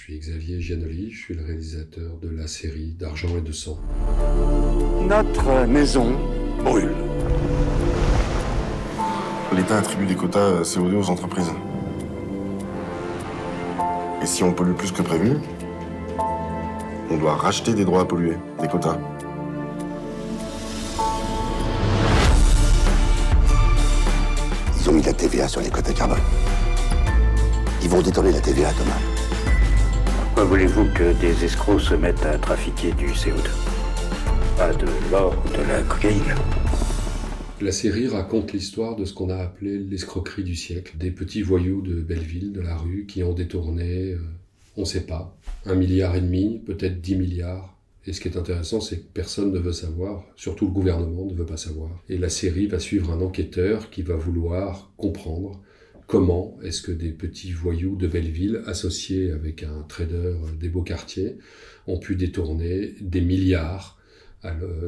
suis Xavier Giannoli, je suis le réalisateur de la série d'Argent et de sang. Notre maison brûle. L'État attribue des quotas CO2 aux entreprises. Et si on pollue plus que prévu, on doit racheter des droits à polluer, des quotas. Ils ont mis la TVA sur les quotas carbone. Ils vont détourner la TVA, Thomas. Pourquoi voulez-vous que des escrocs se mettent à trafiquer du CO2 ? Pas de l'or ou de la cocaïne. La série raconte l'histoire de ce qu'on a appelé l'escroquerie du siècle. Des petits voyous de Belleville, de la rue, qui ont détourné, on ne sait pas, 1,5 milliard, peut-être 10 milliards. Et ce qui est intéressant, c'est que personne ne veut savoir, surtout le gouvernement ne veut pas savoir. Et la série va suivre un enquêteur qui va vouloir comprendre comment est-ce que des petits voyous de Belleville, associés avec un trader des beaux quartiers, ont pu détourner des milliards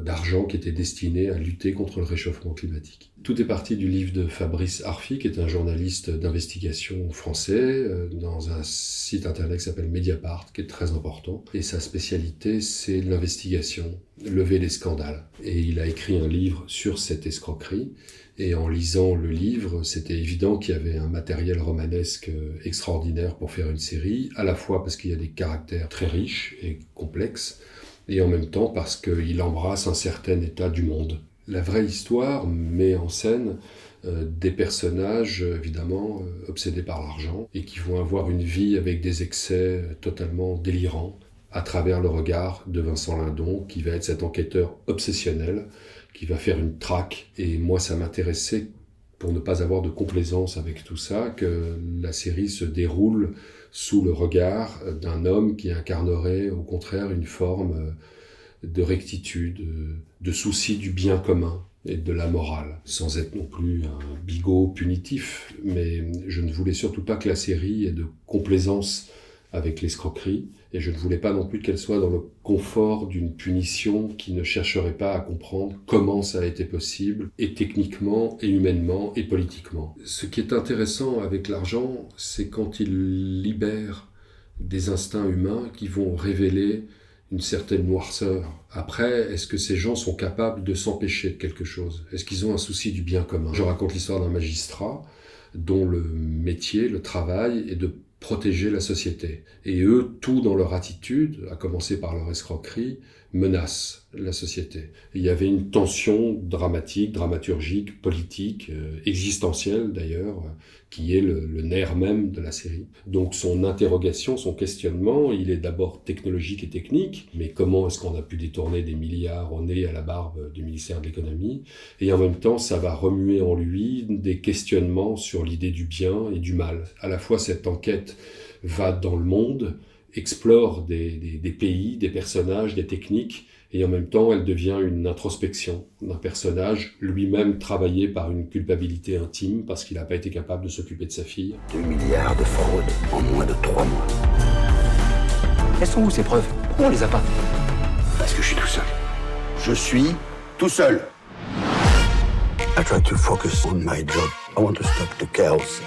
d'argent qui était destiné à lutter contre le réchauffement climatique. Tout est parti du livre de Fabrice Arfi, qui est un journaliste d'investigation français, dans un site internet qui s'appelle Mediapart, qui est très important. Et sa spécialité, c'est l'investigation, lever les scandales. Et il a écrit un livre sur cette escroquerie. Et en lisant le livre, c'était évident qu'il y avait un matériel romanesque extraordinaire pour faire une série, à la fois parce qu'il y a des caractères très riches et complexes, et en même temps parce qu'il embrasse un certain état du monde. La vraie histoire met en scène des personnages, évidemment, obsédés par l'argent, et qui vont avoir une vie avec des excès totalement délirants, à travers le regard de Vincent Lindon, qui va être cet enquêteur obsessionnel, qui va faire une traque. Et moi, ça m'intéressait, pour ne pas avoir de complaisance avec tout ça, que la série se déroule sous le regard d'un homme qui incarnerait au contraire une forme de rectitude, de souci du bien commun et de la morale, sans être non plus un bigot punitif. Mais je ne voulais surtout pas que la série ait de complaisance avec l'escroquerie, et je ne voulais pas non plus qu'elle soit dans le confort d'une punition qui ne chercherait pas à comprendre comment ça a été possible, et techniquement, et humainement, et politiquement. Ce qui est intéressant avec l'argent, c'est quand il libère des instincts humains qui vont révéler une certaine noirceur. Après, est-ce que ces gens sont capables de s'empêcher de quelque chose ? Est-ce qu'ils ont un souci du bien commun ? Je raconte l'histoire d'un magistrat dont le métier, le travail est de protéger la société. Et eux, tout dans leur attitude, à commencer par leur escroquerie, menacent la société. Et il y avait une tension dramatique, dramaturgique, politique, existentielle d'ailleurs, qui est le nerf même de la série. Donc son interrogation, son questionnement, il est d'abord technologique et technique, mais comment est-ce qu'on a pu détourner des milliards au nez à la barbe du ministère de l'économie ? Et en même temps, ça va remuer en lui des questionnements sur l'idée du bien et du mal. À la fois, cette enquête va dans le monde, explore des pays, des personnages, des techniques, et en même temps, elle devient une introspection d'un personnage, lui-même travaillé par une culpabilité intime, parce qu'il n'a pas été capable de s'occuper de sa fille. 2 milliards de fraudes en moins de 3 mois. Elles sont où ces preuves ? Pourquoi on les a pas ? Parce que je suis tout seul. Je suis tout seul. I try to focus on my job. I want to stop the chaos.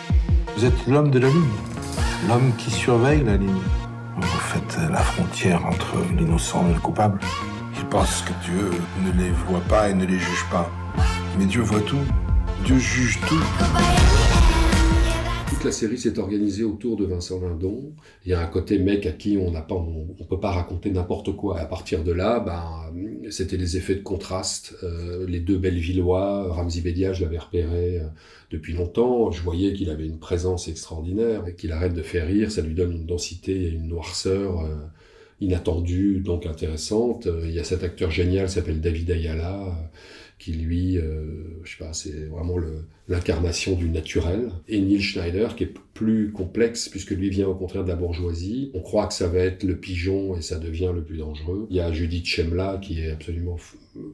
Vous êtes l'homme de la ligne, l'homme qui surveille la ligne. Vous faites la frontière entre l'innocent et le coupable. Ils pensent que Dieu ne les voit pas et ne les juge pas. Mais Dieu voit tout. Dieu juge tout. Toute la série s'est organisée autour de Vincent Lindon. Il y a un côté mec à qui on peut pas raconter n'importe quoi. À partir de là, c'était des effets de contraste. Les deux Bellevillois, Ramzy Bedia, je l'avais repéré depuis longtemps. Je voyais qu'il avait une présence extraordinaire et qu'il arrête de faire rire. Ça lui donne une densité et une noirceur inattendue, donc intéressante. Il y a cet acteur génial qui s'appelle David Ayala, qui lui, c'est vraiment l'incarnation du naturel. Et Neil Schneider, qui est plus complexe, puisque lui vient au contraire de la bourgeoisie. On croit que ça va être le pigeon, et ça devient le plus dangereux. Il y a Judith Chemla, qui est absolument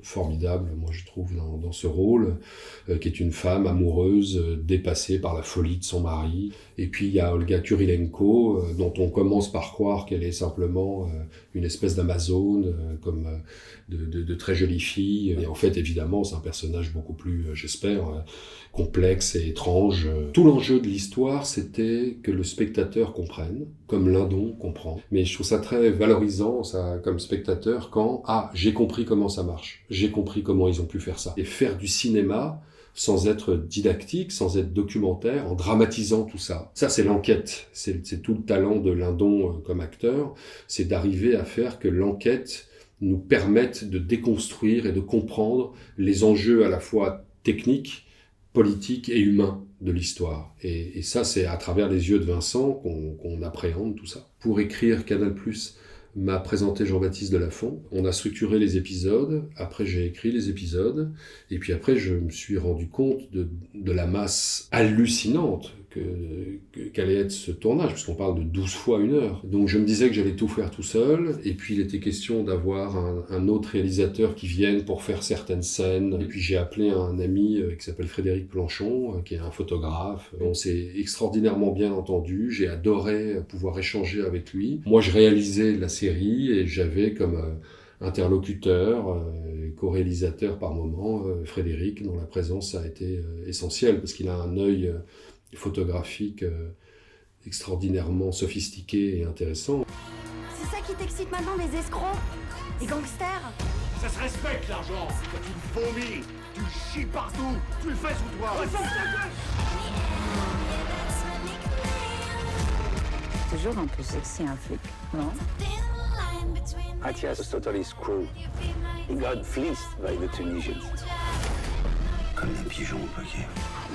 formidable, moi je trouve, dans ce rôle, qui est une femme amoureuse, dépassée par la folie de son mari. Et puis il y a Olga Kurilenko, dont on commence par croire qu'elle est simplement une espèce d'Amazone, comme de très jolie fille. Et en fait, évidemment, évidemment, c'est un personnage beaucoup plus, j'espère, complexe et étrange. Tout l'enjeu de l'histoire, c'était que le spectateur comprenne, comme Lindon comprend. Mais je trouve ça très valorisant, ça, comme spectateur, quand j'ai compris comment ça marche, j'ai compris comment ils ont pu faire ça. Et faire du cinéma sans être didactique, sans être documentaire, en dramatisant tout ça. Ça, c'est l'enquête. C'est tout le talent de Lindon comme acteur, c'est d'arriver à faire que l'enquête nous permette de déconstruire et de comprendre les enjeux à la fois techniques, politiques et humains de l'histoire. Et ça, c'est à travers les yeux de Vincent qu'on appréhende tout ça. Pour écrire Canal+, m'a présenté Jean-Baptiste Delafont. On a structuré les épisodes, après j'ai écrit les épisodes, et puis après je me suis rendu compte de la masse hallucinante qu'allait être ce tournage, puisqu'on parle de 12 fois 1 heure. Donc je me disais que j'allais tout faire tout seul, et puis il était question d'avoir un autre réalisateur qui vienne pour faire certaines scènes. Et puis j'ai appelé un ami qui s'appelle Frédéric Planchon, qui est un photographe. On s'est extraordinairement bien entendu, j'ai adoré pouvoir échanger avec lui. Moi je réalisais la série, et j'avais comme interlocuteur, co-réalisateur par moment, Frédéric, dont la présence a été essentielle, parce qu'il a un œil photographique extraordinairement sophistiqué et intéressant. C'est ça qui t'excite maintenant, les escrocs, les gangsters? Ça se respecte l'argent. Quand tu le vomis, tu le chies partout, tu le fais sous toi. Toujours un peu sexy un flic, non? Matthias was totally screwed. He got fleeced by the Tunisians. Comme des pigeons au poker.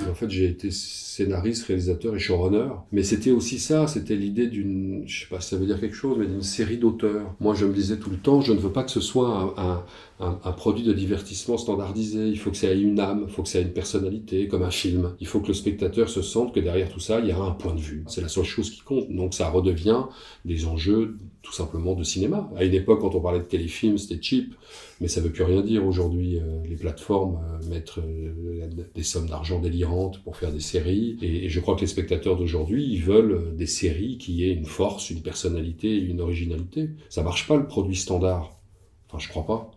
En fait, j'ai été scénariste, réalisateur et showrunner. Mais c'était aussi ça, c'était l'idée d'une, je sais pas si ça veut dire quelque chose, mais d'une série d'auteurs. Moi, je me disais tout le temps, je ne veux pas que ce soit un produit de divertissement standardisé. Il faut que ça ait une âme, il faut que ça ait une personnalité, comme un film. Il faut que le spectateur se sente que derrière tout ça, il y a un point de vue. C'est la seule chose qui compte. Donc ça redevient des enjeux tout simplement de cinéma. À une époque, quand on parlait de téléfilm, c'était cheap, mais ça veut plus rien dire aujourd'hui. Les plateformes mettent des sommes d'argent délirantes pour faire des séries, et je crois que les spectateurs d'aujourd'hui, ils veulent des séries qui aient une force, une personnalité et une originalité. Ça marche pas le produit standard. Enfin, je crois pas.